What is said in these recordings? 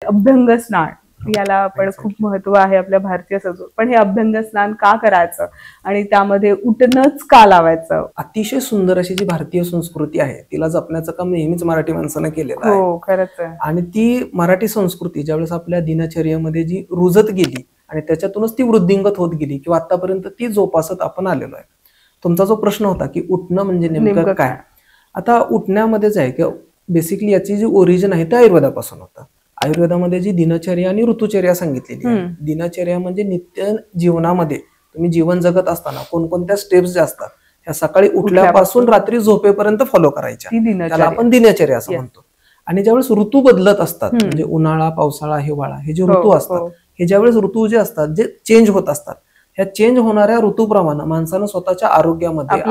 अभ्यंग स्नान याला आपण खूप महत्व आहे आपल्या भारतीय संस्कृतीत. पण हे अभ्यंग स्नान का करायचं आणि त्यामध्ये उठणंच का लावायचं? अतिशय सुंदर अशी जी भारतीय संस्कृती आहे तिला जपण्याचं काम नेहमीच मराठी माणसानं केलेलं आहे. हो, खरंच आहे. आणि ती मराठी संस्कृती ज्यावेळेस आपल्या दिनचर्येमध्ये जी रुजत गेली आणि त्याच्यातूनच ती वृद्धिंगत होत गेली किंवा आतापर्यंत ती जोपासत आपण आलेलो आहे. तुमचा जो प्रश्न होता की उठणं म्हणजे नेमकं काय, आता उठण्यामध्येच आहे की बेसिकली याची जी ओरिजिन आहे ते आयुर्वेदापासून होतं. आयुर्वेदामध्ये जी दिनचर्या आणि ऋतुचर्या सांगितलेली आहे. दिनचर्या म्हणजे नित्य जीवनामध्ये तुम्ही जीवन जगत असताना कोणकोणत्या स्टेप्स ज्या असतात त्या सकाळी उठल्यापासून रात्री झोपेपर्यंत फॉलो करायच्या, त्याला आपण दिनचर्या असं म्हणतो. आणि ज्यावेळेस ऋतू बदलत असतात म्हणजे उन्हाळा, पावसाळा, हिवाळा हे जे ऋतू असतात, हे ज्यावेळेस ऋतू जे असतात जे चेंज होत असतात, ह्या चेंज होणाऱ्या ऋतूप्रमाणे माणसानं स्वतःच्या आरोग्यामध्ये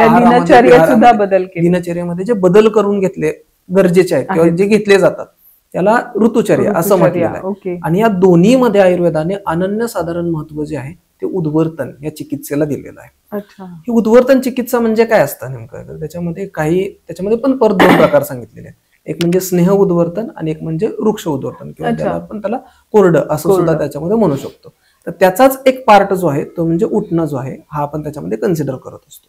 दिनचर्येमध्ये जे बदल करून घेतले गरजेचे आहेत किंवा जे घेतले जातात त्याला ऋतुचर्या असं म्हटलेलं आहे. आणि या दोन्ही मध्ये आयुर्वेदाने अनन्यसाधारण महत्व जे आहे ते उद्वर्तन या चिकित्सेला दिलेलं आहे. ही उद्वर्तन चिकित्सा म्हणजे काय असतं नेमकं, त्याच्यामध्ये पण परत दोन प्रकार सांगितलेले आहेत. एक म्हणजे स्नेह उद्वर्तन आणि एक म्हणजे वृक्ष उद्वर्तन किंवा आपण त्याला कोरडं असं सुद्धा त्याच्यामध्ये म्हणू शकतो. तर त्याचाच एक पार्ट जो आहे तो म्हणजे उठणं जो आहे हा आपण त्याच्यामध्ये कन्सिडर करत असतो.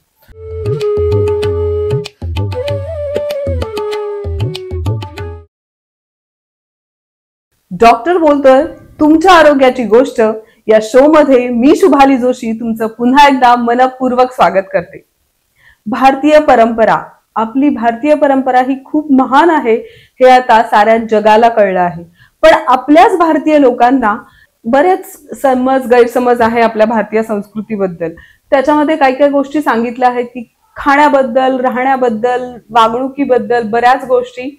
डॉक्टर बोलतोय तुमच्या आरोग्याची गोष्ट या शो मध्ये मी शुभाली जोशी तुमचं पुन्हा एकदा मनपूर्वक स्वागत करते. भारतीय परंपरा, आपली भारतीय परंपरा ही खूप महान आहे हे आता साऱ्या जगाला कळलं आहे. पण आपल्याच भारतीय लोकांना बरेच गैरसमज आहे आपल्या भारतीय संस्कृतीबद्दल. त्याच्यामध्ये काही काही गोष्टी सांगितल्या आहेत की खाण्याबद्दल, राहण्याबद्दल, वागणुकीबद्दल बऱ्याच गोष्टी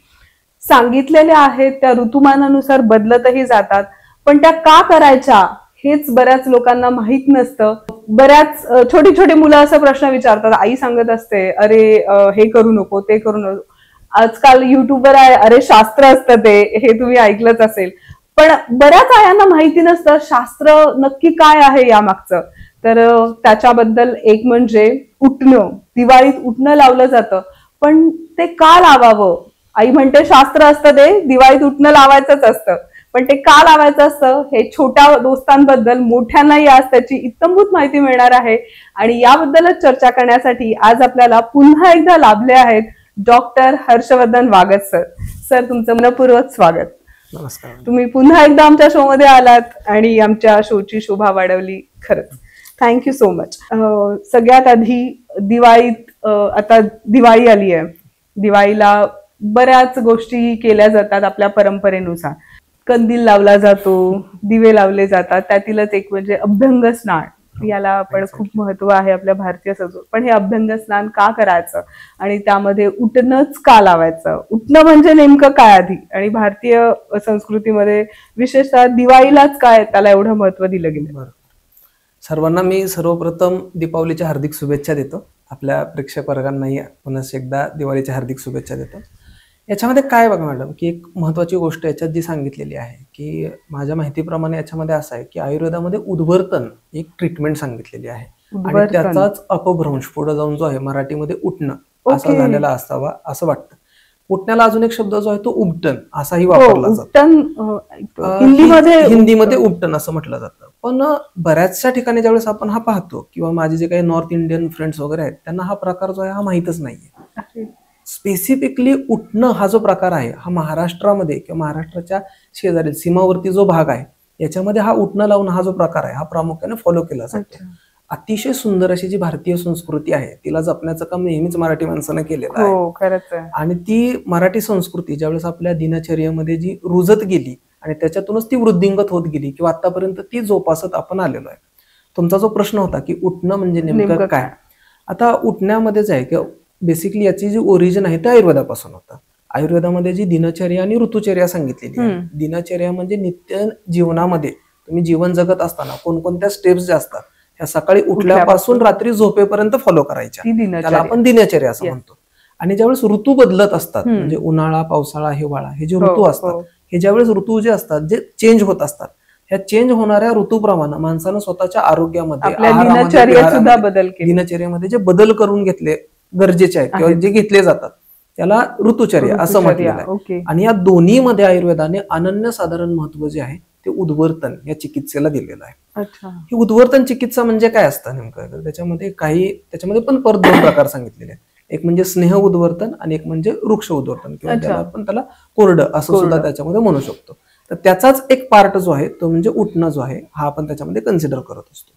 सांगितलेल्या आहेत. त्या ऋतुमानानुसार बदलतही जातात, पण त्या का करायच्या हेच बऱ्याच लोकांना माहित नसतं. बऱ्याच छोटी छोटी मुलं असा प्रश्न विचारतात, आई सांगत असते अरे हे करू नको, ते करू नको. आजकाल युट्यूबवर आहे, अरे शास्त्र असतं ते, हे तुम्ही ऐकलंच असेल. पण बऱ्याच आयांना माहिती नसतं शास्त्र नक्की काय आहे यामागचं. तर त्याच्याबद्दल एक म्हणजे उठणं. दिवाळीत उठणं लावलं जातं, पण ते का लावावं? आई म्हणते शास्त्र असतं ते, दिवाळीत उठणं लावायचंच असतं, पण ते का लावायचं असतं हे छोट्या दोस्तांबद्दल मोठ्यांनाही आज त्याची इत्तंभूत माहिती मिळणार आहे. आणि याबद्दलच चर्चा करण्यासाठी आज आपल्याला पुन्हा एकदा लाभले आहेत डॉक्टर हर्षवर्धन वागत सर. सर, तुमचं मनपूर्वक स्वागत. नमस्कार. तुम्ही पुन्हा एकदा आमच्या शो मध्ये आलात आणि आमच्या शोची शोभा वाढवली. खरंच थँक्यू सो मच. सगळ्यात आधी दिवाळीत, आता दिवाळी आली आहे, दिवाळीला बऱ्याच गोष्टी केल्या जातात आपल्या परंपरेनुसार. कंदील लावला जातो, दिवे लावले जातात, त्यातीलच एक म्हणजे अभ्यंग स्नान याला आपण खूप महत्व आहे आपल्या भारतीय संस्कृतीत. पण हे अभ्यंग स्नान का करायचं आणि त्यामध्ये उठणंच का लावायचं? उठणं म्हणजे नेमकं काय आधी, आणि भारतीय संस्कृतीमध्ये विशेषतः दिवाळीलाच काय त्याला एवढं महत्व दिलं गेलं? सर्वांना मी सर्वप्रथम दीपावलीच्या हार्दिक शुभेच्छा देतो. आपल्या प्रेक्षक वर्गांनाही पुन्हा एकदा दिवाळीच्या हार्दिक शुभेच्छा देतो. याच्यामध्ये काय बघा मॅडम की एक महत्वाची गोष्ट याच्यात जी सांगितलेली आहे की माझ्या माहितीप्रमाणे याच्यामध्ये असं आहे की आयुर्वेदामध्ये उद्वर्तन एक ट्रीटमेंट सांगितलेली आहे आणि त्याचाच अपभ्रंश पुढे जाऊन जो आहे मराठीमध्ये उठणं असा झालेला असावा असं वाटतं. उठण्याला अजून एक शब्द जो आहे तो उपटन असाही वापरला जातो. हिंदीमध्ये उपटन असं म्हटलं जातं. पण बऱ्याचशा ठिकाणी ज्यावेळेस आपण हा पाहतो किंवा माझे जे काही नॉर्थ इंडियन फ्रेंड्स वगैरे आहेत त्यांना हा प्रकार जो आहे हा माहितच नाहीये. स्पेसिफिकली उठणं हा जो प्रकार आहे हा महाराष्ट्रामध्ये किंवा महाराष्ट्राच्या शेजारी सीमावर्ती जो भाग आहे याच्यामध्ये हा उठणं लावणं हा जो प्रकार आहे हा प्रामुख्याने फॉलो केला जातो. अतिशय सुंदर अशी जी भारतीय संस्कृती आहे तिला जपण्याचं काम नेहमीच मराठी माणसानं केलेलं आहे. आणि ती मराठी संस्कृती ज्यावेळेस आपल्या दिनचर्येमध्ये जी रुजत गेली आणि त्याच्यातूनच ती वृद्धिंगत होत गेली किंवा आतापर्यंत ती जोपासत आपण आलेलो आहे. तुमचा जो प्रश्न होता की उठणं म्हणजे नेमकं काय, आता उठण्यामध्येच आहे की बेसिकली याची जी ओरिजिन आहे ते आयुर्वेदापासून होतं. आयुर्वेदामध्ये जी दिनचर्या आणि ऋतुचर्या सांगितलेली आहे. दिनचर्या म्हणजे नित्य जीवनामध्ये तुम्ही जीवन जगत असताना कोणकोणत्या स्टेप्स ज्या असतात त्या सकाळी उठल्यापासून रात्री झोपेपर्यंत फॉलो करायच्या, त्याला आपण दिनचर्या असं म्हणतो. आणि ज्यावेळेस ऋतू बदलत असतात म्हणजे उन्हाळा, पावसाळा, हिवाळा हे जे ऋतू असतात, हे ज्यावेळेस ऋतू जे असतात जे चेंज होत असतात, ह्या चेंज होणाऱ्या ऋतूप्रमाणे माणसानं स्वतःच्या आरोग्यामध्ये दिनचर्येमध्ये जे बदल करून घेतले गरजेचे आहेत किंवा जे घेतले जातात त्याला ऋतुचर्या असं म्हटलेलं आहे. ओके. आणि या दोन्हीमध्ये आयुर्वेदाने अनन्यसाधारण महत्व जे आहे ते उद्वर्तन या चिकित्सेला दिलेलं आहे. अच्छा. ही उद्वर्तन चिकित्सा म्हणजे काय असतं नेमकं, तर त्याच्यामध्ये पण परत दोन प्रकार सांगितलेले आहेत. एक म्हणजे स्नेह उद्वर्तन आणि एक म्हणजे वृक्ष उद्वर्तन, किंवा आपण त्याला कोरडं असं सुद्धा त्याच्यामध्ये म्हणू शकतो. तर त्याचाच एक पार्ट जो आहे तो म्हणजे उठणं जो आहे हा आपण त्याच्यामध्ये कन्सिडर करत असतो.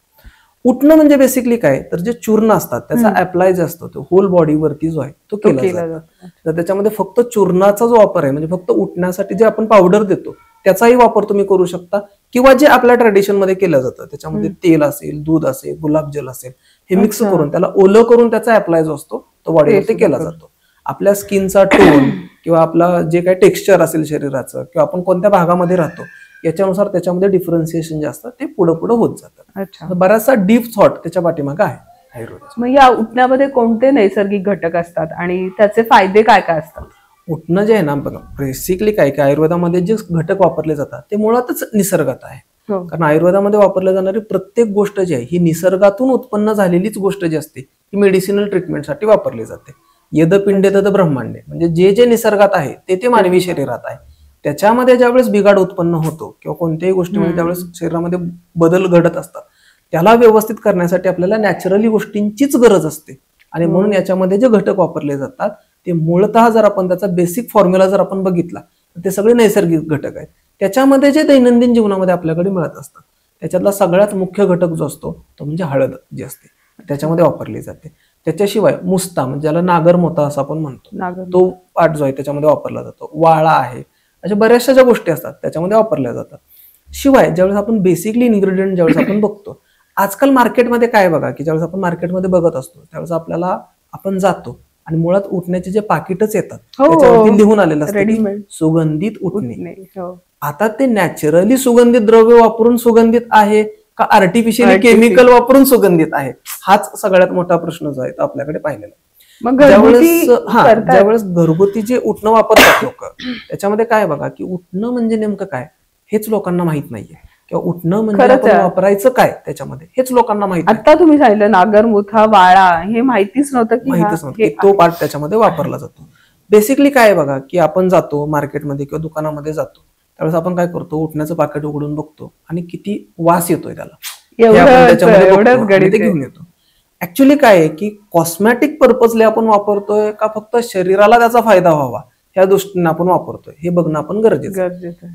उठणं म्हणजे बेसिकली काय, तर जे चूर्ण असतात त्याचा अप्लाय जे असतो तो होल बॉडीवरती जो आहे तो केला जातो. तर त्याच्यामध्ये फक्त चूर्णाचा जो वापर आहे, म्हणजे फक्त उठण्यासाठी जे आपण पावडर देतो त्याचाही वापर तुम्ही करू शकता, किंवा जे आपल्या ट्रेडिशन मध्ये केलं जातं त्याच्यामध्ये तेल असेल, दूध असेल, गुलाबजल असेल, हे मिक्स करून त्याला ओलं करून त्याचा अप्लाय जो असतो तो बॉडीवरती केला जातो. आपल्या स्किनचा टोन किंवा आपला जे काही टेक्स्चर असेल शरीराचं, किंवा आपण कोणत्या भागामध्ये राहतो याच्यानुसार त्याच्यामध्ये डिफरन्सिएशन जे असतं ते पुढे होत जातं. बराचसा डीप थॉट त्याच्या पाठीमागे आहे आयुर्वेद. मग या उठण्यामध्ये कोणते नैसर्गिक घटक असतात आणि त्याचे फायदे काय काय असतात? उठणं जे आहे ना, बघा बेसिकली काय की आयुर्वेदामध्ये जे घटक वापरले जातात ते मुळातच निसर्गात आहे. कारण आयुर्वेदामध्ये वापरल्या जाणारी प्रत्येक गोष्ट जी आहे ही निसर्गातून उत्पन्न झालेलीच गोष्ट जी असते ही मेडिसिनल ट्रीटमेंटसाठी वापरली जाते. यद पिंडे तद ब्रह्मांडे, म्हणजे जे जे निसर्गात आहे ते मानवी शरीरात आहे. त्याच्यामध्ये ज्यावेळेस बिघाड उत्पन्न होतो किंवा कोणत्याही गोष्टीमध्ये त्यावेळेस शरीरामध्ये बदल घडत असतात, त्याला व्यवस्थित करण्यासाठी आपल्याला नॅचरली गोष्टींचीच गरज असते. आणि म्हणून याच्यामध्ये जे घटक वापरले जातात ते मूळतः जर आपण त्याचा बेसिक फॉर्म्युला जर आपण बघितला तर ते सगळे नैसर्गिक घटक आहेत. त्याच्यामध्ये जे दैनंदिन जीवनामध्ये आपल्याकडे मिळत असतात त्याच्यातला सगळ्यात मुख्य घटक जो असतो तो म्हणजे हळद जी असते त्याच्यामध्ये वापरली जाते. त्याच्याशिवाय मुस्ता, म्हणजे ज्याला नागरमोथा असं आपण म्हणतो, तो पार्ट जो आहे त्याच्यामध्ये वापरला जातो. वाळा आहे, अशा बऱ्याचशा ज्या गोष्टी असतात त्याच्यामध्ये वापरल्या जातात. शिवाय ज्यावेळेस आपण बेसिकली इन्ग्रेडियंट ज्यावेळेस आपण बघतो, आजकाल मार्केटमध्ये काय बघा की ज्यावेळेस आपण मार्केटमध्ये बघत असतो त्यावेळेस आपल्याला आपण जातो आणि मुळात उठण्याचे जे पाकिटच येतात त्याच्यावरती लिहून आलेलं असतं सुगंधित उठणे. आता ते नॅचरली सुगंधित द्रव्य वापरून सुगंधित आहे का आर्टिफिशियली केमिकल वापरून सुगंधित आहे, हाच सगळ्यात मोठा प्रश्न जो आहे तो आपल्याकडे पाहिलेला. ज्यावेळेस घरगुती जे उठणं वापरतात लोक, त्याच्यामध्ये काय बघा की उठणं म्हणजे नेमकं काय हेच लोकांना माहित नाहीये, किंवा उठणं म्हणजे आपण वापरायचं काय त्याच्यामध्ये हेच लोकांना माहित. आता तुम्ही सांगितलं नागरमोथा, वाळा, हे माहितीच नव्हतं की तो पार्ट त्याच्यामध्ये वापरला जातो. बेसिकली काय बघा की आपण जातो मार्केटमध्ये किंवा दुकानामध्ये जातो त्यावेळेस आपण काय करतो, उठण्याचं पाकिट उघडून बघतो आणि किती वास येतोय त्याला, ते घेऊन येतो. ऍक्च्युली काय आहे की कॉस्मॅटिक पर्पजले आपण वापरतोय का फक्त शरीराला त्याचा फायदा व्हावा या दृष्टीने आपण वापरतोय हे बघणं आपण गरजेचं आहे.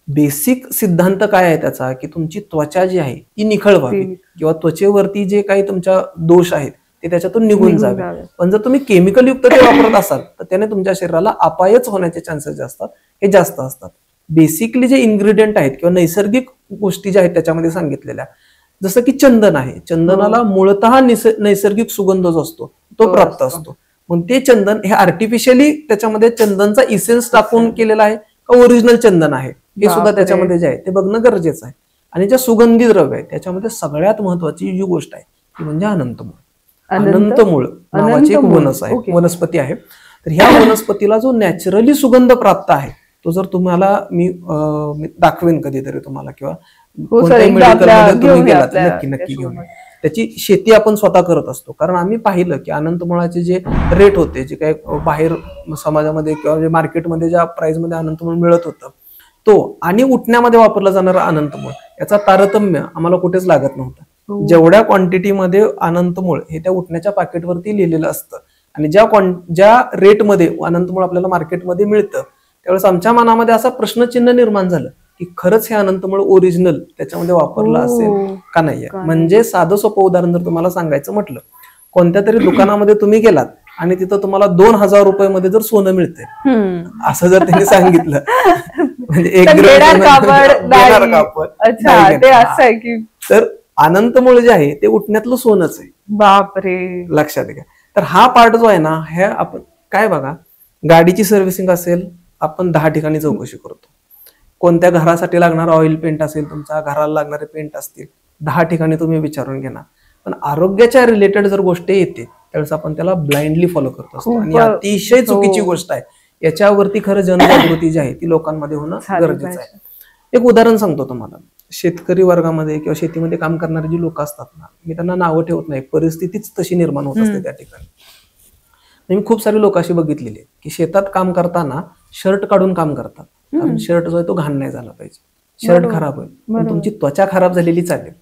बेसिक सिद्धांत काय आहे त्याचा की तुमची त्वचा जी आहे ती निखळ व्हावी, किंवा त्वचेवरती जे काही तुमच्या दोष आहेत ते त्याच्यातून निघून जावे. पण जर तुम्ही केमिकल युक्त ते वापरत असाल तर त्याने तुमच्या शरीराला अपायच होण्याचे चान्सेस जे असतात हे जास्त असतात. बेसिकली जे इन्ग्रेडियंट आहेत किंवा नैसर्गिक गोष्टी ज्या आहेत त्याच्यामध्ये सांगितलेल्या, जसं की चंदन आहे, चंदनाला मूळतः नैसर्गिक सुगंध जो असतो तो प्राप्त असतो. मग ते चंदन हे आर्टिफिशियली त्याच्यामध्ये चंदनचा इसेन्स टाकून केलेला आहे का ओरिजिनल चंदन आहे हे सुद्धा त्याच्यामध्ये जे आहे ते बघणं गरजेचं आहे. आणि ज्या सुगंधी द्रव्य आहे त्याच्यामध्ये सगळ्यात महत्वाची जी गोष्ट आहे ती म्हणजे अनंतमूळ. अनंतमूळ नावाची एक वनस्पती आहे. तर ह्या वनस्पतीला जो नॅचरली सुगंध प्राप्त आहे तो जर तुम्हाला मी दाखवेन कधीतरी तुम्हाला, किंवा कोणत्याही मेडिकलमध्ये तुम्ही गेलात नक्की घेऊन. त्याची शेती आपण स्वतः करत असतो, कारण आम्ही पाहिलं की अनंतमुळाचे जे रेट होते, जे काही बाहेर समाजामध्ये किंवा मार्केटमध्ये ज्या प्राइस मध्ये अनंतमुळ मिळत होतं तो आणि उठण्यामध्ये वापरलं जाणारं अनंतमुळ याचा तारतम्य आम्हाला कुठेच लागत नव्हतं. जेवढ्या क्वांटिटीमध्ये अनंतमुळ हे त्या उठण्याच्या पॅकेटवरती लिहिलेलं असतं आणि ज्या रेटमध्ये अनंतमुळ आपल्याला मार्केटमध्ये मिळतं त्यावेळेस आमच्या मनामध्ये असा प्रश्नचिन्ह निर्माण झालं की खरंच हे अनंतमुळ ओरिजिनल त्याच्यामध्ये वापरलं असेल का नाहीये. म्हणजे साधं सोपं उदाहरण जर तुम्हाला सांगायचं म्हटलं, कोणत्या तरी दुकानामध्ये तुम्ही गेलात आणि तिथं तुम्हाला 2,000 रुपयामध्ये जर सोनं मिळतंय असं जर त्यांनी सांगितलं, म्हणजे एक तर अनंतमुळ जे आहे ते उठण्यातलं सोनच आहे. बापरे, लक्षात घ्या. तर हा पार्ट जो आहे ना, हे आपण काय बघा, गाडीची सर्व्हिसिंग असेल आपण 10 ठिकाणी चौकशी करतो. कोणत्या घरासाठी लागणारा ऑइल पेंट असेल, तुमच्या घराला लागणारे पेंट असतील 10 ठिकाणी तुम्ही विचारून घेणार. पण आरोग्याच्या रिलेटेड जर गोष्ट येते त्यावेळेस आपण त्याला ब्लाइंडली फॉलो करत असतो आणि अतिशय चुकीची गोष्ट आहे. याच्यावरती खरं जनजागृती जी आहे ती लोकांमध्ये होणं गरजेचं आहे. एक उदाहरण सांगतो तुम्हाला. शेतकरी वर्गामध्ये किंवा शेतीमध्ये काम करणारे जी लोक असतात ना, मी त्यांना नावं ठेवत नाही, परिस्थितीच तशी निर्माण होत असते त्या ठिकाणी. मी खूप सारी लोक अशी बघितलेली आहेत की शेतात काम करताना शर्ट काढून काम करतात, कारण शर्ट जो आहे तो घाण नाही झाला पाहिजे, शर्ट खराब होईल, पण तुमची त्वचा खराब झालेली चालेल,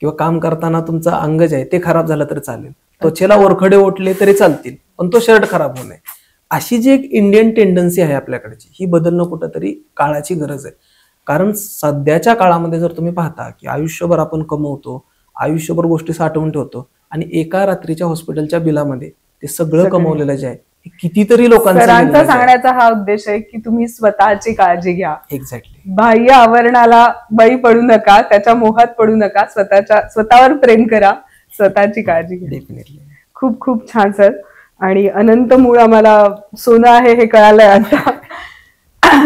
किंवा काम करताना तुमचं अंग जे आहे ते खराब झालं तरी चालेल, त्वचेला ओरखडे ओढले तरी चालतील, पण तो शर्ट खराब होऊ नये. अशी जी एक इंडियन टेंडन्सी आहे आपल्याकडची, ही बदलणं कुठंतरी काळाची गरज आहे. कारण सध्याच्या काळामध्ये जर तुम्ही पाहता की आयुष्यभर आपण कमवतो, आयुष्यभर गोष्टी साठवून ठेवतो, आणि एका रात्रीच्या हॉस्पिटलच्या बिलामध्ये ते सगळं कमवलेलं जे आहे कितीतरी लोकांचा सांगण्याचा हा उद्देश आहे की तुम्ही स्वतःची काळजी घ्या. एक्झॅक्टली. बाह्य आवरणाला बळी पडू नका, त्याच्या मोहात पडू नका, स्वतःवर प्रेम करा, स्वतःची काळजी घ्या. डेफिनेटली. खूप खूप छान सर. आणि अनंत मूळ आम्हाला सोनं आहे हे कळालंय आता.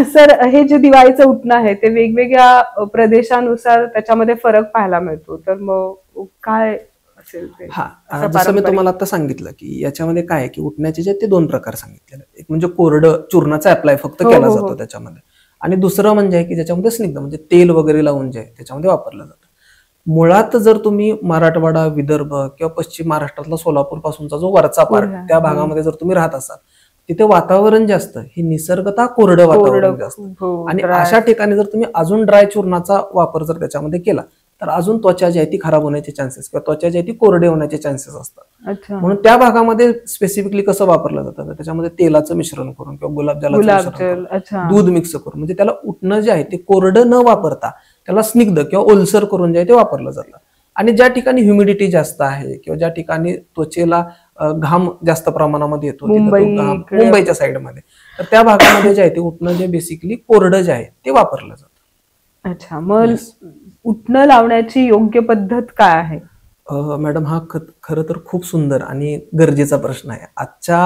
सर, हे जे दिवाळीचं उठणं आहे ते वेगवेगळ्या प्रदेशानुसार त्याच्यामध्ये फरक पाहायला मिळतो, तर मग काय असेल ते? हा, जसं मी तुम्हाला आता सांगितलं की याच्यामध्ये काय आहे की उठण्याचे जे ते 2 प्रकार सांगितलेले. एक म्हणजे कोरडं चूर्णाचा अप्लाय फक्त केला जातो त्याच्यामध्ये, आणि दुसरं म्हणजे आहे की ज्याच्यामध्ये स्निग्ध म्हणजे तेल वगैरे लावून जे आहे त्याच्यामध्ये वापरलं जातं. मुळात जर तुम्ही मराठवाडा, विदर्भ किंवा पश्चिम महाराष्ट्रातला सोलापूर पासूनचा जो वरचा पार्ट, त्या भागामध्ये जर तुम्ही राहत असाल, तिथे वातावरण जे असतं हे निसर्गतः कोरडं वातावरण असतं, आणि अशा ठिकाणी जर तुम्ही अजून ड्राय चूर्णाचा वापर जर त्याच्यामध्ये केला तर अजून त्वचा जी आहे ती खराब होण्याचे चान्सेस किंवा त्वचा जी आहे ती कोरडे होण्याचे चान्सेस असतात. म्हणून त्या भागामध्ये स्पेसिफिकली कसं वापरलं जातं, त्याच्यामध्ये तेलाचं मिश्रण करून किंवा गुलाबजल, दूध मिक्स करून, म्हणजे त्याला उठणं जे आहे ते कोरडं न वापरता त्याला स्निग्ध किंवा ओलसर करून जे आहे ते वापरलं जातं. आणि ज्या ठिकाणी ह्युमिडिटी जास्त आहे किंवा ज्या ठिकाणी त्वचेला घाम जास्त प्रमाणामध्ये येतो, मुंबईच्या साईडमध्ये, तर त्या भागामध्ये जे आहे ते उठणं जे बेसिकली कोरडं जे आहे ते वापरलं जातं. अच्छा, मग उठणं लावण्याची योग्य पद्धत काय आहे? मॅडम, हा खरं तर खूप सुंदर आणि गरजेचा प्रश्न आहे. आजच्या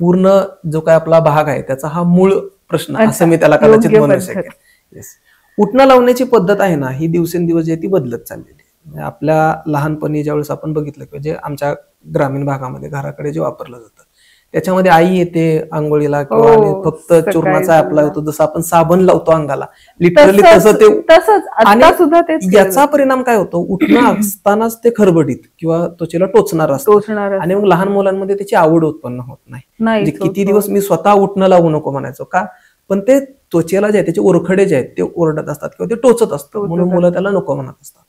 पूर्ण जो काय आपला भाग आहे त्याचा हा मूळ प्रश्न असं मी त्याला कदाचित म्हणू शकेन. येस. उठणं लावण्याची पद्धत आहे ना, ही दिवसेंदिवस जी आहे ती बदलत चाललेली आहे. आपल्या लहानपणी ज्यावेळेस आपण बघितलं किंवा जे आमच्या ग्रामीण भागामध्ये घराकडे जे वापरलं जातं त्याच्यामध्ये आई येते आंघोळीला किंवा फक्त चूर्णाचा अप्लाय होतो, जसं आपण साबण लावतो अंगाला, लिटरली तसं ते. आणि याचा परिणाम काय होतो, उठणं असतानाच ते खरबडीत किंवा त्वचेला टोचणार असतं, आणि मग लहान मुलांमध्ये त्याची आवड उत्पन्न होत नाही. म्हणजे किती दिवस मी स्वतः उठणं लावू नको म्हणायचो का, पण ते त्वचेला जे आहे त्याचे ओरखडे जे आहेत ते ओरडत असतात किंवा ते टोचत असतं, म्हणून मुलं त्याला नको म्हणत असतात.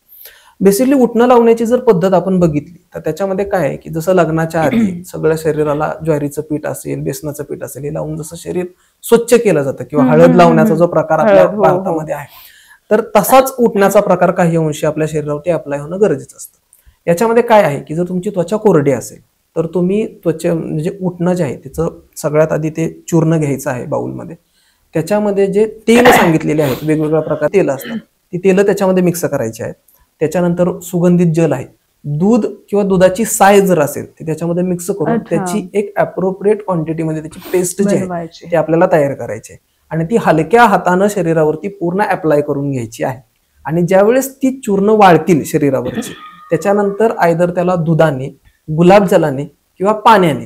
बेसिकली उठणं लावण्याची जर पद्धत आपण बघितली तर त्याच्यामध्ये काय आहे की जसं लग्नाच्या आधी सगळ्या शरीराला ज्वारीचं पीठ असेल, बेसनाचं पीठ असेल, हे लावून जसं शरीर स्वच्छ केलं जातं किंवा हळद लावण्याचा जो प्रकार आपल्या भारतामध्ये आहे, तर तसाच उठण्याचा प्रकार काही अंशी आपल्या शरीरावरती अप्लाय होणं गरजेचं असतं. याच्यामध्ये काय आहे की जर तुमची त्वचा कोरडी असेल तर तुम्ही म्हणजे उठणं जे आहे त्याचं सगळ्यात आधी ते चूर्ण घ्यायचं आहे बाउलमध्ये. त्याच्यामध्ये जे तेल सांगितलेले आहेत, वेगवेगळ्या प्रकार तेल असतात, ती तेलं त्याच्यामध्ये मिक्स करायची आहेत. त्याच्यानंतर सुगंधित जल आहे, दूध किंवा दुधाची साय जर असेल ते त्याच्यामध्ये मिक्स करून त्याची एक अप्रोप्रिएट क्वांटिटीमध्ये त्याची पेस्ट जी आहे ती आपल्याला तयार करायची आहे, आणि ती हलक्या हातानं शरीरावरती पूर्ण अप्लाय करून घ्यायची आहे. आणि ज्यावेळेस ती चूर्ण वाळतील शरीरावरची, त्याच्यानंतर आयदर त्याला दुधाने, गुलाबजलाने किंवा पाण्याने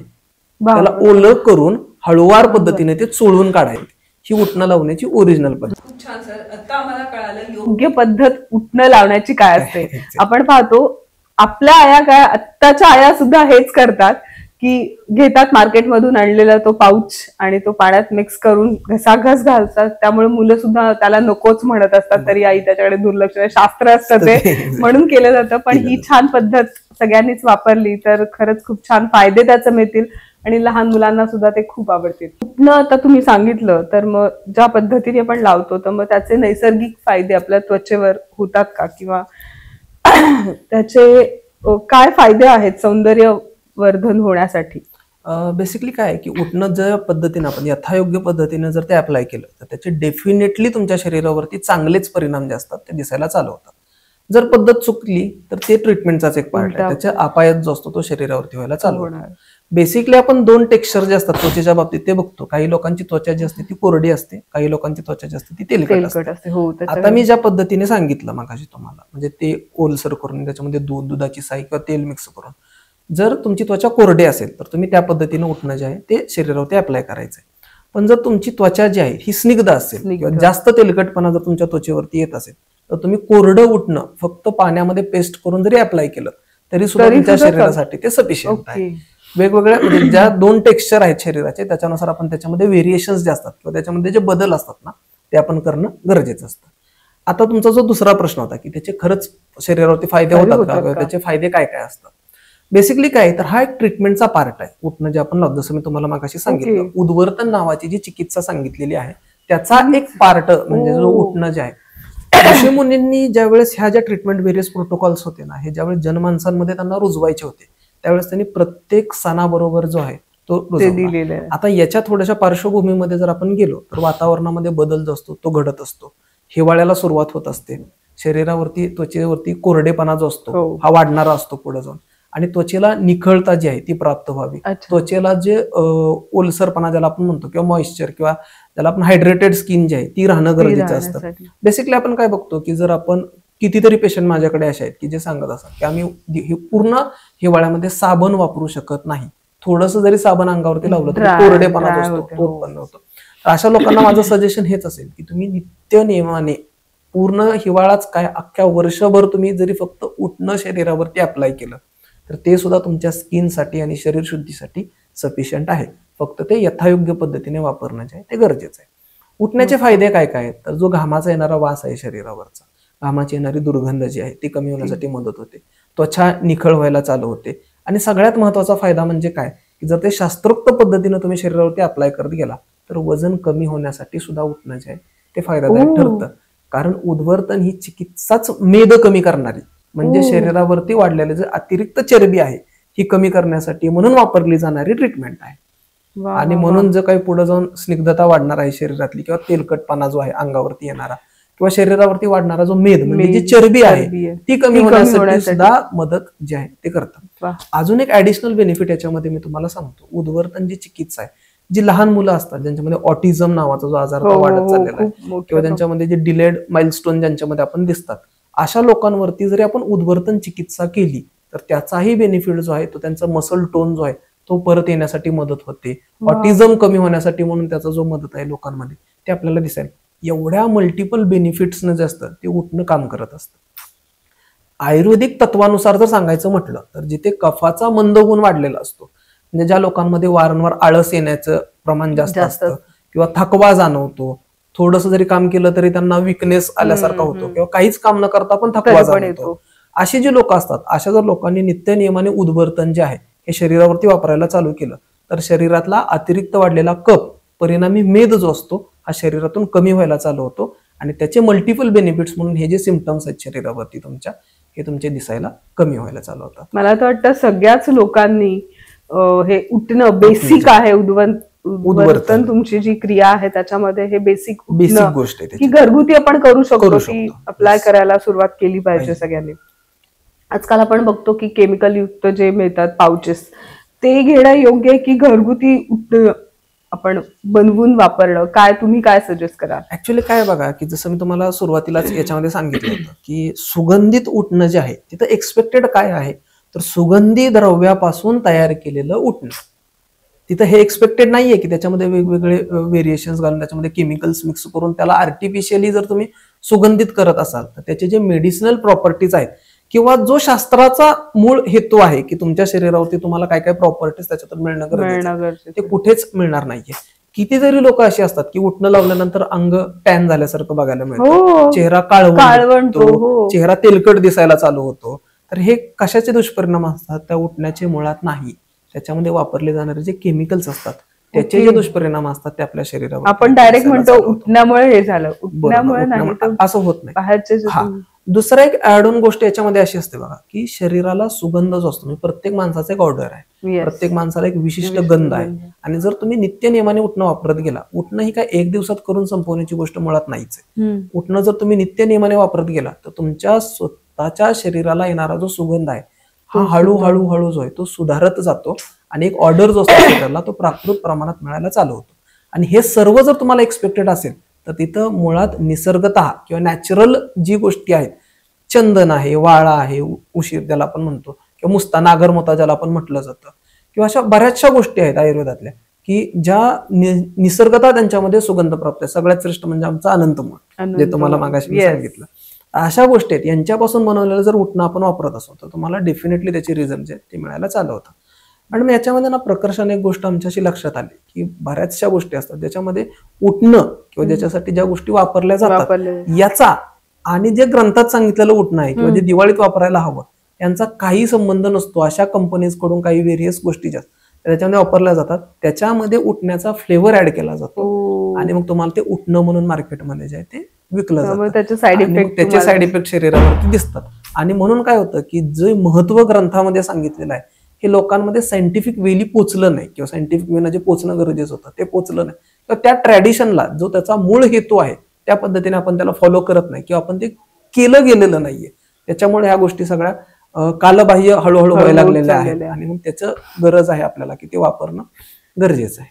त्याला ओलं करून हळूवार पद्धतीने ते चोळून काढायचे. ही उठणं लावण्याची ओरिजिनल पद्धत. खूप छान सर. आता आम्हाला कळालं योग्य पद्धत उठणं लावण्याची काय असते. आपण पाहतो आपल्या आया काय, आत्ताच्या आया सुद्धा हेच करतात की घेतात मार्केटमधून आणलेला तो पाऊच आणि तो पाण्यात मिक्स करून घसाघस घालतात, त्यामुळे मुलं सुद्धा त्याला नकोच म्हणत असतात, तरी आई त्याच्याकडे दुर्लक्ष, शास्त्र असतं ते म्हणून केलं जातं. पण ही छान पद्धत सगळ्यांनीच वापरली तर खरंच खूप छान फायदे त्याचे मिळतील आणि लहान मुलांना सुद्धा ते खूप आवडतील. उठणं आता तुम्ही सांगितलं, तर मग ज्या पद्धतीने आपण लावतो तर मग त्याचे नैसर्गिक फायदे आपल्या त्वचेवर होतात का, किंवा त्याचे काय फायदे आहेत सौंदर्य वर्धन होण्यासाठी? बेसिकली काय आहे की उठणं ज्या पद्धतीने आपण यथायोग्य पद्धतीने जर ते अप्लाय केलं तर त्याचे डेफिनेटली तुमच्या शरीरावरती चांगलेच परिणाम जे असतात ते दिसायला चालू होतात. जर पद्धत चुकली तर ते ट्रीटमेंटचाच एक पार्ट आहे, त्याच्या अपायात जो असतो तो शरीरावरती व्हायला चालू होणार. बेसिकली आपण 2 टेक्स्चर जे असतात त्वचेच्या बाबतीत ते बघतो. काही लोकांची त्वचा जी असते ती कोरडी असते, काही लोकांची त्वचा जी असते ती तेलकट असते. आता मी ज्या पद्धतीने सांगितलं मगाशी तुम्हाला, म्हणजे ते ओलसर करून त्याच्यामध्ये दूध, दुधाची साय किंवा तेल मिक्स करून, जर तुमची त्वचा कोरडी असेल तर तुम्ही त्या पद्धतीने उठणं जे आहे ते शरीरावरती अप्लाय करायचंय. पण जर तुमची त्वचा जी आहे ही स्निग्ध असेल किंवा जास्त तेलकटपणा जर तुमच्या त्वचेवरती येत असेल तर तुम्ही कोरडं उठणं फक्त पाण्यामध्ये पेस्ट करून जरी अप्लाय केलं तरी सुद्धा तुमच्या शरीरासाठी ते सफिशियंट आहे. वेगवेगळ्या म्हणजे ज्या 2 टेक्स्चर आहेत शरीराचे त्याच्यानुसार आपण त्याच्यामध्ये व्हेरिएशन्स जे असतात किंवा त्याच्यामध्ये जे बदल असतात ना ते आपण करणं गरजेचं असतं. आता तुमचा जो दुसरा प्रश्न होता की त्याचे खरंच शरीरावरती फायदे होतात का, त्याचे फायदे काय काय असतात. बेसिकली काय तर हा एक ट्रीटमेंटचा पार्ट आहे. उठणं जे आपण लावतो, जसं मी तुम्हाला मागाशी सांगितलं, उद्वर्तन नावाची जी चिकित्सा सांगितलेली आहे त्याचा एक पार्ट म्हणजे जो उठणं जे आहे. ऋषी मुनींनी ज्यावेळेस ह्या ज्या ट्रीटमेंट व्हेरियस प्रोटोकॉल्स होते ना, हे ज्यावेळेस जनमानसांमध्ये त्यांना रुजवायचे होते त्यावेळेस त्यांनी प्रत्येक सणाबरोबर जो आहे तो रुजवला. आता याच्या थोड्याशा पार्श्वभूमीमध्ये जर आपण गेलो तर वातावरणामध्ये बदल जो असतो तो घडत असतो. हिवाळ्याला सुरुवात होत असते, शरीरावरती त्वचेवरती कोरडेपणा जो असतो हा वाढणारा असतो पुढे जाऊन, आणि त्वचेला निखळता जी आहे ती प्राप्त व्हावी. त्वचेला जे ओलसरपणा ज्याला आपण म्हणतो किंवा मॉइश्चर किंवा ज्याला आपण हायड्रेटेड स्किन जी आहे ती राहणं गरजेचं असतं. बेसिकली आपण काय बघतो की जर आपण कितीतरी पेशंट माझ्याकडे असे आहेत की जे सांगत असतात की आम्ही पूर्ण हिवाळ्यामध्ये साबण वापरू शकत नाही, थोडंसं जरी साबण अंगावरती लावलं तरी कोरडेपणा जो असतो तो उत्पन्न होतो. तर अशा लोकांना माझं सजेशन हेच असेल की तुम्ही नित्य नियमाने पूर्ण हिवाळाच काय अख्ख्या वर्षभर तुम्ही जरी फक्त उठणं शरीरावरती अप्लाय केलं तर ते सुद्धा तुमच्या स्किनसाठी आणि शरीर शुद्धीसाठी सफिशियंट आहे. फक्त ते यथायोग्य पद्धतीने वापरणं जे आहे ते गरजेचं आहे. उठण्याचे फायदे काय काय आहेत तर जो घामाचा येणारा वास आहे शरीरावरचा, घामाची येणारी दुर्गंध जी आहे ती कमी होण्यासाठी मदत होते, त्वचा निखळ व्हायला चालू होते, आणि सगळ्यात महत्वाचा फायदा म्हणजे काय की जर ते शास्त्रोक्त पद्धतीने तुम्ही शरीरावरती अप्लाय करत गेला तर वजन कमी होण्यासाठी सुद्धा उठणं जे आहे ते फायदादायक ठरतं. कारण उद्वर्तन ही चिकित्साच मेद कमी करणारी म्हणजे शरीरावरती वाढलेले जे अतिरिक्त चरबी आहे ही कमी करण्यासाठी म्हणून वापरली जाणारी ट्रीटमेंट आहे. आणि म्हणून जर काही पुढे जाऊन स्निग्धता वाढणार आहे शरीरातली किंवा तेलकटपणा जो आहे अंगावरती येणारा किंवा शरीरावरती वाढणारा जो मेद म्हणजे जी चरबी आहे ती कमी होण्यासाठी सुद्धा मदत जी आहे ते करतात. अजून एक ऍडिशनल बेनिफिट याच्यामध्ये मी तुम्हाला सांगतो. उद्वर्तन जी चिकित्सा आहे, जी लहान मुलं असतात ज्यांच्यामध्ये ऑटिझम नावाचा जो आजार वाढत चाललेला आहे किंवा त्यांच्यामध्ये जे डिलेड माइलस्टोन ज्यांच्यामध्ये आपण दिसतात, अशा लोकांवरती जरी आपण उद्वर्तन चिकित्सा केली तर त्याचाही बेनिफिट जो आहे तो त्यांचा मसल टोन जो आहे तो परत येण्यासाठी मदत होते. ऑटिझम कमी होण्यासाठी म्हणून त्याचा जो मदत आहे लोकांमध्ये ते आपल्याला दिसेल. एवढ्या मल्टिपल बेनिफिट्सनं जे असतं ते उठणं काम करत असतं. आयुर्वेदिक तत्वानुसार जर सांगायचं म्हटलं तर जिथे कफाचा मंदगुण वाढलेला असतो, म्हणजे ज्या लोकांमध्ये वारंवार आळस येण्याचं प्रमाण जास्त असतं किंवा थकवा जाणवतो, थोडंसं जरी काम केलं तरी त्यांना विकनेस आल्यासारखा होतो किंवा काहीच काम न करता पण थकवा जाणवतो, अशी जी लोक असतात अशा जर लोकांनी नित्य नियमाने उद्वर्तन जे आहे हे शरीरावरती वापरायला चालू केलं तर शरीरातला अतिरिक्त वाढलेला कफ, परिणामी मेद जो असतो हा शरीरातून कमी व्हायला चालू होतो आणि त्याचे मल्टिपल बेनिफिट्स म्हणून हे जे सिम्पटम्स आहेत शरीरावरती तुमच्या हे तुमचे दिसायला कमी व्हायला चालू होतात. मला तर वाटतं सगळ्याच लोकांनी हे उठणं बेसिक आहे. उद्वर्तन तुमची जी क्रिया आहे त्याच्यामध्ये हे बेसिक गोष्ट आहे की घरगुती आपण करू शकतो की अप्लाय करायला सुरुवात केली पाहिजे सगळ्यांनी. आजकाल आपण बघतो की केमिकल युक्त जे मिळतात पाउचेस ते घेणं योग्य आहे की घरगुती उठणं आपण बनवून वापरणं, काय तुम्ही काय सजेस्ट करा? ऍक्च्युअली काय बघा की जसं मी तुम्हाला सुरुवातीलाच याच्यामध्ये सांगितलं होतं की सुगंधित उठणं जे आहे तिथं एक्सपेक्टेड काय आहे तर सुगंधी द्रव्यापासून तयार केलेलं उठणं. तिथं हे एक्सपेक्टेड नाहीये की त्याच्यामध्ये वेगवेगळे व्हेरिएशन्स घालून त्याच्यामध्ये केमिकल्स मिक्स करून त्याला आर्टिफिशियली जर तुम्ही सुगंधित करत असाल तर त्याचे जे मेडिसिनल प्रॉपर्टीज आहेत किंवा जो शास्त्राचा मूळ हेतू आहे की तुमच्या शरीरावरती तुम्हाला काय काय प्रॉपर्टीज त्याच्यातून मिळणं गरजेचं ते कुठेच मिळणार नाहीये. कितीतरी लोक अशी असतात की उठणं लावल्यानंतर अंग टॅन झाल्यासारखं बघायला मिळतं, चेहरा काळवंतो, चेहरा तेलकट दिसायला चालू होतो. तर हे कशाचे दुष्परिणाम असतात त्या उठण्याचे मुळात नाही, त्याच्यामध्ये वापरले जाणारे जे केमिकल्स असतात त्याचे जे दुष्परिणाम असतात ते आपल्या शरीरावर आपण डायरेक्ट म्हणतो उठण्यामुळे हे झालं, उठण्यामुळे नाही असं होत नाही. दुसरा एक ऍड ऑन गोष्ट याच्यामध्ये अशी असते बघा की शरीराला सुगंध जो असतो म्हणजे प्रत्येक माणसाचा एक ऑर्डर आहे, प्रत्येक माणसाला एक विशिष्ट गंध आहे. आणि जर तुम्ही नित्य नियमाने उठणं वापरत गेला, उठणं ही काय एक दिवसात करून संपवण्याची गोष्ट मुळात नाहीच आहे. उठणं जर तुम्ही नित्य नियमाने वापरत गेला तर तुमच्या स्वतःच्या शरीराला येणारा जो सुगंध आहे हा हळूहळू हळू जो आहे तो सुधारत जातो आणि एक ऑर्डर जो असतो शरीराला तो प्राकृत प्रमाणात मिळायला चालू होतो. आणि हे सर्व जर तुम्हाला एक्सपेक्टेड असेल तर तिथं मुळात निसर्गतः किंवा नॅचरल जी गोष्टी आहेत, चंदन आहे, वाळा आहे, उशीर ज्याला आपण म्हणतो किंवा मुस्ता नागरमोता ज्याला आपण म्हटलं जातं, किंवा अशा बऱ्याचशा गोष्टी आहेत आयुर्वेदातल्या की ज्या निसर्गतः त्यांच्यामध्ये सुगंध प्राप्त आहे. सगळ्यात श्रेष्ठ म्हणजे आमचा अनंतमूळ जे तुम्हाला मागाशी सांगितलं. अशा गोष्टी आहेत यांच्यापासून बनवलेलं जर उठणं आपण वापरत असो तर तुम्हाला डेफिनेटली त्याचे रिझल्ट जे ते मिळायला चालू होतं. आणि याच्यामध्ये ना प्रकर्षाने एक गोष्ट आमच्याशी लक्षात आली की बऱ्याचशा गोष्टी असतात ज्याच्यामध्ये उठणं किंवा ज्याच्यासाठी ज्या गोष्टी वापरल्या जातात याचा आणि जे ग्रंथात सांगितलेलं उठणं आहे किंवा जे दिवाळीत वापरायला हवं यांचा काही संबंध नसतो. अशा कंपनीज कडून काही व्हेरियस गोष्टी ज्या त्याच्यामध्ये वापरल्या जातात त्याच्यामध्ये उठण्याचा फ्लेवर ऍड केला जातो आणि मग तुम्हाला ते उठणं म्हणून मार्केटमध्ये जे आहे ते विकलं जातं. त्याचे साईड इफेक्ट शरीरावरती दिसतात. आणि म्हणून काय होतं की जे महत्व ग्रंथामध्ये सांगितलेलं आहे हे लोकांमध्ये सायंटिफिक वेली पोचलं नाही किंवा सायंटिफिक वेनं जे पोचणं गरजेचं होतं ते पोचलं नाही. तर त्या ट्रॅडिशनला जो त्याचा मूळ हेतू आहे त्या पद्धतीने आपण त्याला फॉलो करत नाही किंवा आपण ते केलं गेलेलं नाहीये. त्याच्यामुळे ह्या गोष्टी सगळ्या कालबाह्य हळूहळू व्हायला लागलेल्या आहेत आणि मग त्याचं गरज आहे आपल्याला की ते वापरणं गरजेचं आहे.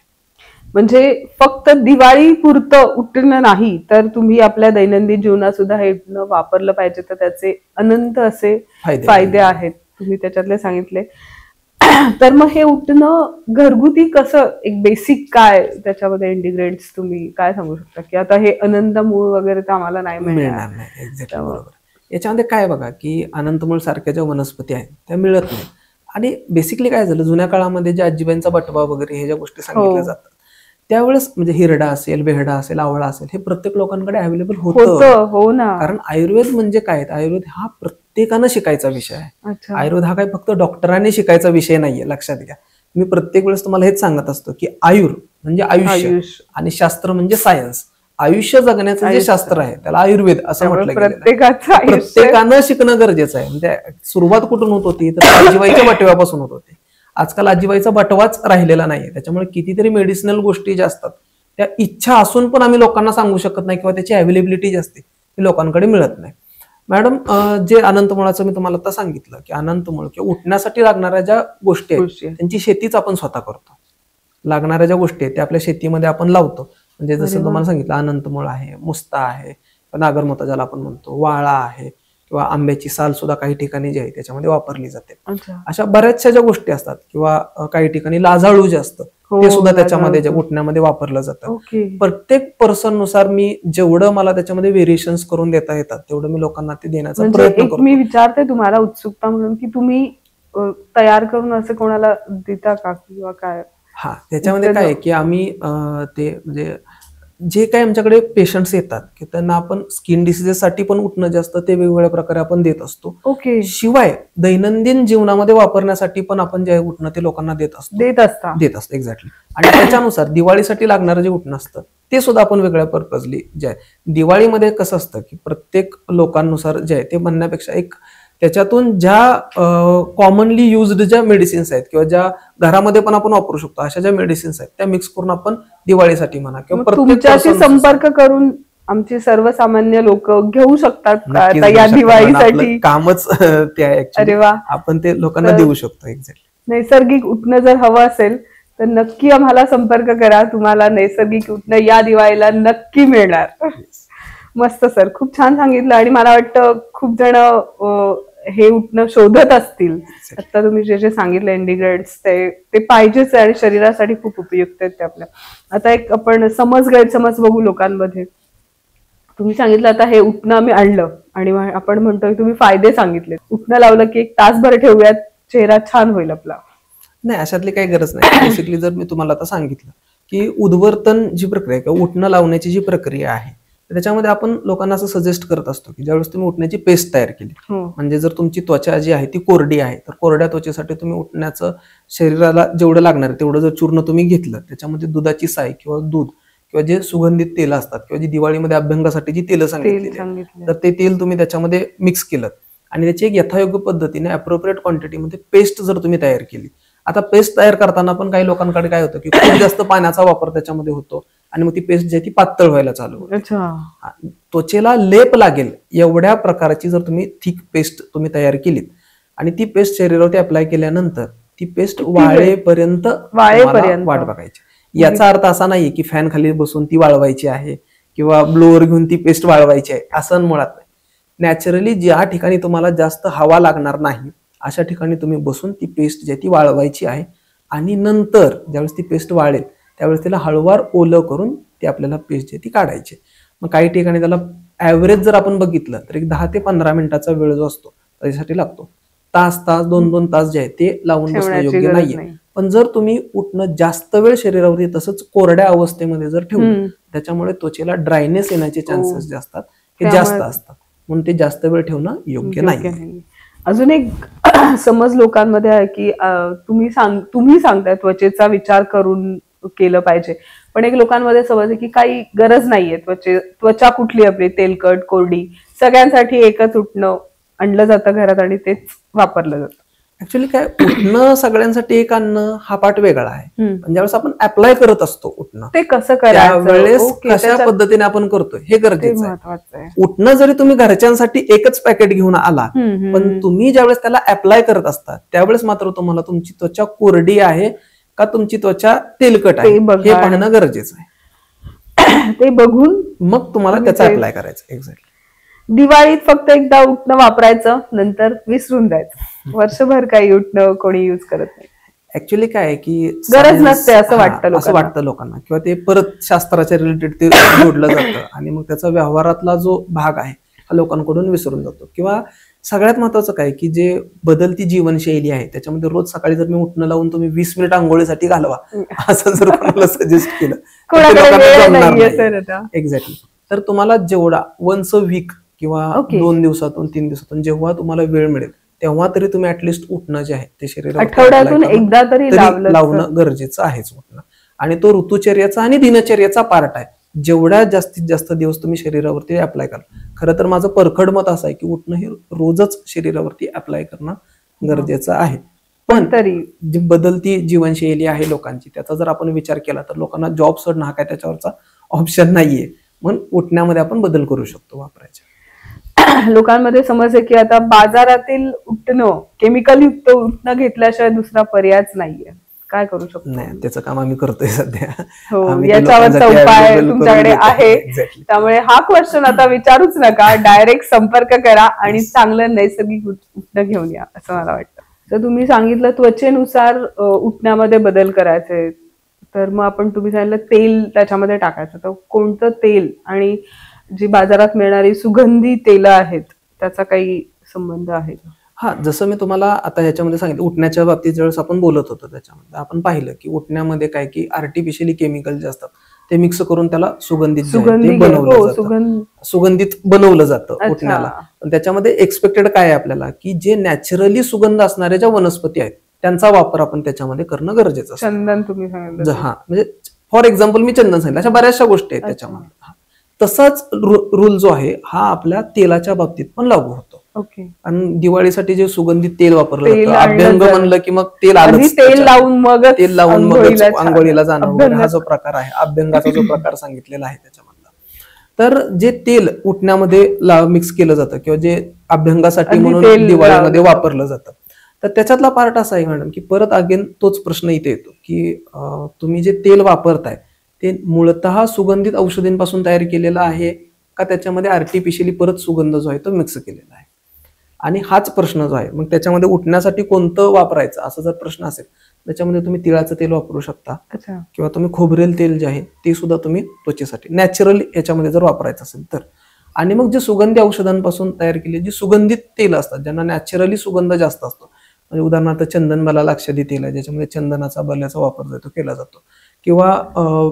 म्हणजे फक्त दिवाळी पुरतं उठणं नाही तर तुम्ही आपल्या दैनंदिन जीवनात सुद्धा हे उठणं वापरलं पाहिजे. तर त्याचे अनंत असे फायदे आहेत तुम्ही त्याच्यातले सांगितले. तर मग हे उठणं घरगुती कसं एक बेसिक काय त्याच्यामध्ये इंटिग्रेट्स तुम्ही काय सांगू शकता की आता हे अनंत मूळ वगैरे तर आम्हाला नाही मिळणार नाही. एक्झॅक्टली बरोबर. याच्यामध्ये काय बघा की अनंतमूळ सारख्या ज्या वनस्पती आहेत त्या मिळत नाही. आणि बेसिकली काय झालं जुन्या काळामध्ये ज्या आजीबाईंचा बटवा वगैरे हे ज्या गोष्टी सांगितल्या जातात त्यावेळेस म्हणजे हिरडा असेल बेहडा असेल आवळा असेल हे प्रत्येक लोकांकडे अवेलेबल होतं. हो ना. कारण आयुर्वेद म्हणजे काय आयुर्वेद हा प्रत्येकानं शिकायचा विषय आहे. आयुर्वेद हा काही फक्त डॉक्टरांनी शिकायचा विषय नाहीये. लक्षात घ्या. मी प्रत्येक वेळेस तुम्हाला हेच सांगत असतो की आयुर म्हणजे आयुष्य आणि शास्त्र म्हणजे सायन्स. आयुष्य जगण्याचं जे शास्त्र आहे त्याला आयुर्वेद असं म्हटलं गेलं. प्रत्येकानं शिकणं गरजेचं आहे. म्हणजे सुरुवात कुठून होत होती तर आजीबाईच्या बटव्यापासून होत होती. आजकाल आजीबाईचा बटवाच राहिलेला नाहीये. त्याच्यामुळे कितीतरी मेडिसिनल गोष्टी ज्या असतात त्या इच्छा असून पण आम्ही लोकांना सांगू शकत नाही किंवा त्याची अवेलेबिलिटी जी असते ती लोकांकडे मिळत नाही. मॅडम जे अनंतमुळाचं मी तुम्हाला आता सांगितलं की अनंतमुळ किंवा उठण्यासाठी लागणाऱ्या ज्या गोष्टी आहेत त्यांची शेतीच आपण स्वतः करतो. लागणाऱ्या ज्या गोष्टी आहेत त्या आपल्या शेतीमध्ये आपण लावतो. म्हणजे जसं तुम्हाला सांगितलं अनंतमुळ आहे, मुस्ता आहे, नागरमोता ज्याला आपण म्हणतो, वाळा आहे किंवा आंब्याची साल सुद्धा काही ठिकाणी जी आहे त्याच्यामध्ये वापरली जाते. अशा बऱ्याचशा ज्या गोष्टी असतात किंवा काही ठिकाणी लाजाळू जे असतं ते सुद्धा त्याच्यामध्ये उठण्यामध्ये वापरलं जातं. प्रत्येक पर्सन नुसार मी जेवढं मला त्याच्यामध्ये व्हेरिएशन्स करून देता येतात तेवढं मी लोकांना ते देण्याचा प्रयत्न करतो. मी विचारते तुम्हाला उत्सुकता म्हणून की तुम्ही तयार करून असं कोणाला देता का किंवा काय? हा त्याच्यामध्ये काय की आम्ही ते म्हणजे जे काही आमच्याकडे पेशंट्स येतात की त्यांना आपण स्किन डिसीजेससाठी पण उठणं जे असतं ते वेगवेगळ्या प्रकारे आपण देत असतो. शिवाय दैनंदिन जीवनामध्ये वापरण्यासाठी पण आपण जे उठणं ते लोकांना देत असतो. एक्झॅक्टली. आणि त्याच्यानुसार दिवाळीसाठी लागणारं जे उठणं असतं ते सुद्धा आपण वेगळ्या पर्पजली जे आहे दिवाळीमध्ये कसं असतं की प्रत्येक लोकांनुसार जे आहे ते म्हणण्यापेक्षा एक त्याच्यातून ज्या कॉमनली युज्ड ज्या मेडिसिन्स आहेत किंवा ज्या घरामध्ये पण आपण वापरू शकतो अशा ज्या मेडिसिन्स आहेत त्या मिक्स करून आपण दिवाळीसाठी म्हणा किंवा तुमच्याशी संपर्क करून आमची सर्वसामान्य लोक घेऊ शकतात या दिवाळीसाठी. कामच ते आहे. अरे वा. आपण ते लोकांना देऊ शकतो. एक्झॅक्टली. नैसर्गिक उठणं जर हवं असेल तर नक्की आम्हाला संपर्क करा. तुम्हाला नैसर्गिक उठणं या दिवाळीला नक्की मिळणार. मस्त सर, खूप छान सांगितलं. आणि मला वाटतं खूप जण हे उठणं शोधत असतील. आता तुम्ही जे जे सांगितलं इंडिग्रेड्स ते पाहिजेच आहे आणि शरीरासाठी खूप उपयुक्त आहेत ते आपल्या. आता एक आपण गैरसमज बघू लोकांमध्ये. तुम्ही सांगितलं आता हे उठणं आम्ही आणलं आणि आपण म्हणतोय तुम्ही फायदे सांगितले. उठणं लावलं की 1 तासभर ठेवूयात चेहरा छान होईल आपला. नाही अशातली काही गरज नाही. बेसिकली जर मी तुम्हाला आता सांगितलं की उद्वर्तन जी प्रक्रिया किंवा उठणं लावण्याची जी प्रक्रिया आहे त्याच्यामध्ये आपण लोकांना असं सजेस्ट करत असतो की ज्यावेळेस तुम्ही उठण्याची पेस्ट तयार केली म्हणजे जर तुमची त्वचा जी आहे ती कोरडी आहे तर कोरड्या त्वचेसाठी तुम्ही उठण्याचं शरीराला जेवढं लागणार आहे तेवढं जर चूर्ण तुम्ही घेतलं त्याच्यामध्ये दुधाची साय किंवा दूध किंवा जे सुगंधित तेल असतात किंवा जी दिवाळीमध्ये अभ्यंगासाठी जी तेलं सांगितली तर ते तेल तुम्ही त्याच्यामध्ये मिक्स केलं आणि त्याची एक यथायोग्य पद्धतीने अप्रोप्रिएट क्वांटिटीमध्ये पेस्ट जर तुम्ही तयार केली. आता पेस्ट तयार करताना पण काही लोकांकडे काय होतं की खूप जास्त पाण्याचा वापर त्याच्यामध्ये होतो आणि मग ती पेस्ट जी आहे ती पातळ व्हायला चालू होते. त्वचेला लेप लागेल एवढ्या प्रकारची जर तुम्ही थिक पेस्ट तुम्ही तयार केलीत आणि ती पेस्ट शरीरावरती अप्लाय केल्यानंतर ती पेस्ट वाळेपर्यंत वाट बघायची. याचा अर्थ असा नाहीये की फॅन खाली बसून ती वाळवायची आहे किंवा ब्लोअर घेऊन ती पेस्ट वाळवायची आहे असं मुळात नाही. नॅचरली ज्या ठिकाणी तुम्हाला जास्त हवा लागणार नाही अशा ठिकाणी तुम्ही बसून ती पेस्ट जी आहे ती वाळवायची आहे आणि नंतर ज्यावेळेस ती पेस्ट वाळेल त्यावेळेस तिला हळूवार ओलं करून ती आपल्याला पेस्ट जी ती काढायची. मग काही ठिकाणी त्याला ऍव्हरेज जर आपण बघितलं तर एक 10 ते 15 मिनिटाचा वेळ जो असतो त्याच्यासाठी लागतो. तास 2-2 तास जे आहे ते लावून बसणं योग्य नाहीये. पण जर तुम्ही उठणं जास्त वेळ शरीरावरती तसंच कोरड्या अवस्थेमध्ये जर ठेवलं, त्याच्यामुळे त्वचेला ड्रायनेस येण्याचे चान्सेस जे असतात हे जास्त असतात, म्हणून ते जास्त वेळ ठेवणं योग्य नाही. अजून एक समज लोकांमध्ये आहे की तुम्ही सांगताय त्वचेचा विचार करून केलं पाहिजे, पण एक लोकांमध्ये समज आहे की काही गरज नाहीये, त्वचा कुठली आपली तेलकट कोरडी सगळ्यांसाठी एकच उठणं आणलं जातं घरात आणि तेच वापरलं जातं. ऍक्च्युली काय, उठणं सगळ्यांसाठी एक आणणं हा पार्ट वेगळा आहे, पण ज्यावेळेस आपण अप्लाय करत असतो उठणं ते कसं करायचं, त्यावेळेस कशा पद्धतीने आपण करतोय हे गरजेचं आहे. उठणं जरी तुम्ही घरच्यांसाठी एकच पॅकेट घेऊन आला, पण तुम्ही ज्यावेळेस त्याला अप्लाय करत असता त्यावेळेस मात्र तुम्हाला तुमची त्वचा कोरडी आहे का तुमची त्वचा तेलकट आहे हे पाहणं गरजेचं आहे. ते बघून मग तुम्हाला त्याचा अप्लाय करायचं. एक्झॅक्टली. दिवाळीत फक्त एकदा उठणं वापरायचं, नंतर विसरून जायचं. वर्षभर काही उठणं कोणी युज करत नाही. ऍक्च्युली काय आहे की गरज नसते असं वाटतं लोकांना, किंवा ते परत शास्त्राच्या रिलेटेड ते जोडलं जातं आणि मग त्याचा व्यवहारातला जो भाग आहे हा लोकांकडून विसरून जातो. किंवा सगळ्यात महत्वाचं काय की जे बदलती जीवनशैली आहे त्याच्यामध्ये रोज सकाळी जर मी उठणं लावून तुम्ही 20 मिनिट आंघोळीसाठी घालवा असं जर कोणाला सजेस्ट केलं एक्झॅक्टली, तर तुम्हाला जेवढा वन्स अ वीक किंवा 2 दिवसातून 3 दिवसातून जेव्हा तुम्हाला वेळ मिळेल तेव्हा तरी तुम्ही ऍटलिस्ट उठणं जे आहे ते शरीरावर आठवड्यातून एकदा तरी लावणं गरजेचं आहेच उठणं. आणि तो ऋतुचर्याचा आणि दिनचर्याचा पार्ट आहे. जेवढ्या जास्तीत जास्त दिवस तुम्ही शरीरावरती अप्लाय करा. खरं तर माझं परखड मत असं आहे की उठणं हे रोजच शरीरावरती अप्लाय करणं गरजेचं आहे. पण तरी जी बदलती जीवनशैली आहे लोकांची त्याचा जर आपण विचार केला तर लोकांना जॉब सोडणं हा काय त्याच्यावरचा ऑप्शन नाहीये, म्हणून उठण्यामध्ये आपण बदल करू शकतो वापरायचे. लोकांमध्ये समज आहे की आता बाजारातील उठणं केमिकल युक्त उठणं घेतल्याशिवाय दुसरा पर्यायच नाहीये, काय करू शकतो? नाही, त्याचं काम आम्ही करतोय सध्या. याच्यावरचा उपाय तुमच्याकडे आहे, त्यामुळे हा क्वेश्चन आता विचारूच नका, डायरेक्ट संपर्क करा आणि चांगलं नैसर्गिक उठणं घेऊन या असं मला वाटतं. तर तुम्ही सांगितलं त्वचेनुसार उठण्यामध्ये बदल करायचे, तर मग तुम्ही सांगितलं तेल त्याच्यामध्ये टाकायचं, तर कोणतं तेल आणि जी बाजारात मिळणारी सुगंधी तेलं आहेत त्याचा काही संबंध आहे का? हा, जसं मी तुम्हाला आता ह्याच्यामध्ये सांगितलं उठण्याच्या बाबतीत ज्यावेळेस आपण बोलत होतो त्याच्यामध्ये आपण पाहिलं की उठण्यामध्ये काय की आर्टिफिशियली केमिकल जे असतात ते मिक्स करून त्याला सुगंधित बनवलं जातं उठण्याला. पण त्याच्यामध्ये एक्सपेक्टेड काय आहे आपल्याला की जे नॅचरली सुगंध असणाऱ्या ज्या वनस्पती आहेत त्यांचा वापर आपण त्याच्यामध्ये करणं गरजेचं असतं. चंदन तुम्ही सांगितलं, हा म्हणजे फॉर एक्झाम्पल मी चंदन सांगितलं, अशा बऱ्याचशा गोष्टी आहेत त्याच्यामध्ये. तसाच रूल जो आहे हा आपल्या तेलाच्या बाबतीत पण लागू होतो. आणि दिवाळीसाठी जे सुगंधित तेल वापरलं जातं, अभ्यंग म्हणलं की मग तेल लावून मग आंघोळीला जाणं हा जो प्रकार आहे, अभ्यंगाचा जो प्रकार सांगितलेला आहे त्याच्यामधला, तर जे तेल उठण्यामध्ये मिक्स केलं जातं किंवा जे अभ्यंगासाठी म्हणून दिवाळीमध्ये वापरलं जातं, तर त्याच्यातला पार्ट असा आहे मॅडम की परत अगेन तोच प्रश्न इथे येतो की तुम्ही जे तेल वापरताय ते मूळतः सुगंधित औषधींपासून तयार केलेलं आहे का त्याच्यामध्ये आर्टिफिशियली परत सुगंध जो आहे तो मिक्स केलेला आहे. आणि हाच प्रश्न जो आहे मग त्याच्यामध्ये उठण्यासाठी कोणतं वापरायचं असं जर प्रश्न असेल त्याच्यामध्ये तुम्ही तिळाचं तेल वापरू शकता किंवा तुम्ही खोबरेल तेल जे आहे ते सुद्धा तुम्ही त्वचेसाठी नॅचरल याच्यामध्ये जर वापरायचं असेल तर. आणि मग जे सुगंधी औषधांपासून तयार केलेली जी सुगंधित तेल असतात ज्यांना नॅचरली सुगंध जास्त असतो, म्हणजे उदाहरणार्थ चंदन बलालाक्षदी तेल आहे ज्याच्यामध्ये चंदनाचा बल्याचा वापर जो केला जातो, किंवा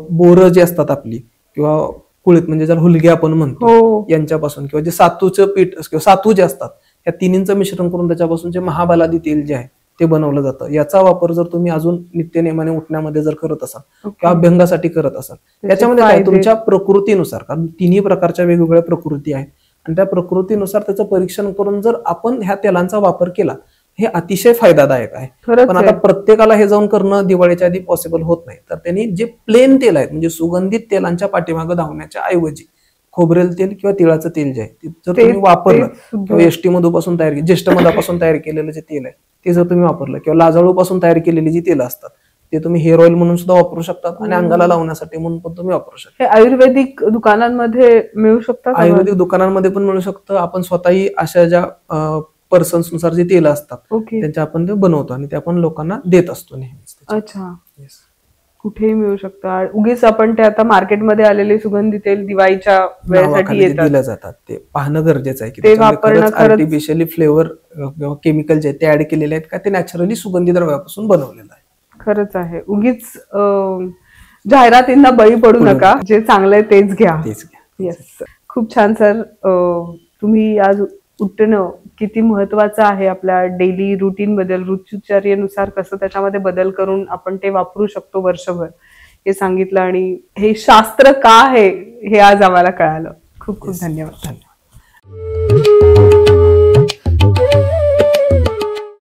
बोरं जे असतात आपली किंवा कुळीत म्हणजे ज्याला हुलगे आपण म्हणतो यांच्यापासून, किंवा जे सातूचं पीठ किंवा सातू जे असतात या तिन्हींचं मिश्रण करून त्याच्यापासून जे महाबलादी तेल जे आहे ते बनवलं जातं. याचा वापर जर तुम्ही अजून नित्यनेमाने उठण्यामध्ये जर करत असाल किंवा अभ्यंगासाठी करत असाल, त्याच्यामध्ये काय तुमच्या प्रकृतीनुसार, कारण तिन्ही प्रकारच्या वेगवेगळ्या प्रकृती आहेत आणि त्या प्रकृतीनुसार त्याचं परीक्षण करून जर आपण ह्या तेलांचा वापर केला हे अतिशय फायदादायक आहे. पण आता प्रत्येकाला हे जाऊन करणं दिवाळीच्या आधी पॉसिबल होत नाही, तर त्यांनी जे प्लेन तेल आहेत म्हणजे सुगंधित तेलांच्या पाठीमागे धावण्याच्या ऐवजी खोबरेल तेल किंवा तिळाचं तेल जे आहे जर तुम्ही वापरलं किंवा एसटी मधूपासून तयार जेष्ठ मधापासून तयार केलेलं जे तेल आहे ते जर तुम्ही वापरलं किंवा लाजाळू पासून तयार केलेली जी तेल असतात ते तुम्ही हेअर ऑइल म्हणून सुद्धा वापरू शकतात आणि अंगाला लावण्यासाठी म्हणून पण तुम्ही वापरू शकता. आयुर्वेदिक दुकानांमध्ये मिळू शकतात, आयुर्वेदिक दुकानांमध्ये पण मिळू शकतं. आपण स्वतःही अशा ज्या पर्सन्स नुसार जे तेल असतात त्यांच्या आपण ते बनवतो आणि ते आपण लोकांना देत असतो नेहमीच. अच्छा, कुठेही मिळू शकतं. उगीच आपण ते आता मार्केटमध्ये आलेले सुगंधी तेल दिवाळीच्या वेळेसाठी दिलं जातात ते पाहणं गरजेचं आहे की ते आर्टिफिशियली फ्लेवर किंवा केमिकल जे ते ऍड केलेले आहेत का ते नॅचरली सुगंधी द्रव्यापासून बनवलेलं आहे. खरंच आहे. उगीच जाहिरातींना बळी पडू नका. जे चांगलं आहे तेच घ्या. तेच घ्या. येस, खूप छान सर. तुम्ही आज उठणं किती महत्वाचं आहे आपल्या डेली रुटीन बद्दल, ऋतुचर्येनुसार कसं त्याच्यामध्ये बदल करून आपण ते वापरू शकतो वर्षभर, हे सांगितलं. आणि हे शास्त्र का आहे हे आज आम्हाला कळालं. खूप खूप धन्यवाद. धन्यवाद.